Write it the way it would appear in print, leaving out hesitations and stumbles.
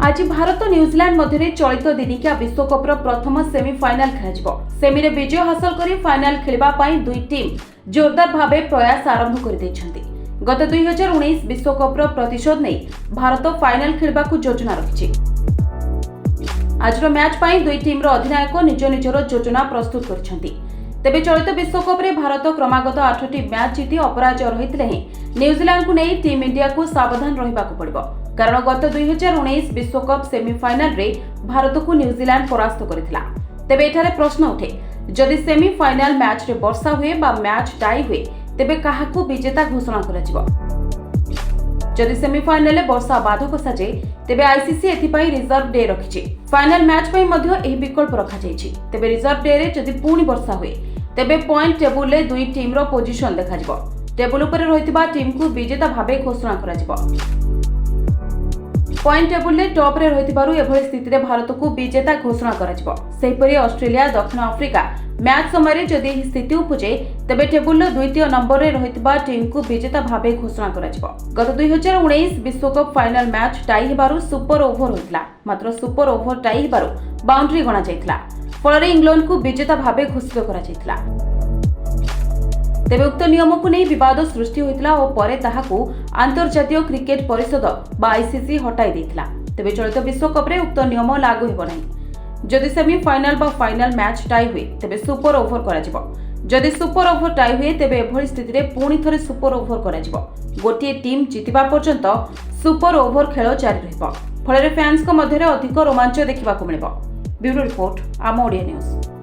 आज भारत न्यूजीलैंड मध्य चलित दिनिकिया विश्वकप्र प्रथम सेमिफाइनाल खेल सेमिरे विजय हासिल कर फाइनाल खेलने दुई टीम जोरदार भाव प्रयास आरंभ कर गत 2019 विश्वकप्र प्रतिशोध नहीं भारत फाइनाल खेलने को योजना रखिछि। आज मैच दुई टीम अधिनायक निज निजर योजना प्रस्तुत कर तेबे चलित विश्वकप रे भारत क्रमागत 8टी मैच जीति अपराजय रही न्यूजीलैंड को नहीं टीम इंडिया को सावधान रहिबा पड़िबो कारण गत 2019 विश्वकप सेमिफाइनाल रे भारत को न्यूजीलैंड परास्त करथिला। तेबे एठारे प्रश्न उठे जदि सेमिफाइनाल मैच रे वर्षा हुए बा मैच टाई हुए तेबे काहाकू विजेता घोषणा कराजिबो। जदि सेमिफाइनाल वर्षा बाधक साजे तेबे आईसीसी एथिपाई रिजर्व डे रखिछि। फाइनाल मैच पई मध्य एही विकल्प रखा जाइछि। तेबे रिजर्व डे रे जदि पूर्ण वर्षा हुए तेबे पॉइंट टेबुल रे दुई टीम रो पोजीशन देखाजिबो। टेबुल ऊपर रहितबा टीम को विजेता भाबे घोषणा कराजिबो। पॉइंट टेबुल रे टॉप रे रहितबारु एभଳି स्थिति रे भारत को विजेता घोषणा कराजिबो। सेहिपरि ऑस्ट्रेलिया दक्षिण अफ्रीका मैच समय जदि एही स्थिति उपजे तेबे टेबुल रो द्वितीय नंबर रे रहितबा टीम को विजेता भाबे घोषणा कराजिबो। गत 2019 विश्वकप फाइनल मैच टाई हेबारु सुपर ओवर होइतला मात्र सुपर ओवर टाई हेबारु बाउंड्री गणा जायतला फल इंग्लैंड को विजेता भाबे घोषित करा जायतला। तेबे उक्त नियम को नहीं विवाद सृष्टि होइतला और परे ताहाकू अंतर्जातीय क्रिकेट परिषद बा आईसीसी हटाई देइतला। तेबे चलित विश्वकप रे उक्त नियम लागू हेबो नाही। जदि सेमीफाइनाल बा फाइनाल मैच टाई हुए तेबे सुपर ओवर करा जिवो। जदि सुपर ओवर टाई हुए तेबे एभଳି स्थिति रे पुणी थरे सुपर ओवर करा जिवो। गोटिए टीम जितिबा पर्यंत सुपर ओवर खेल जारी रहइबो। फल रे फैंस को मध्य अधिक रोमांच देखिबा को मिलिबो। ब्यूरो रिपोर्ट आम ओडिया न्यूज।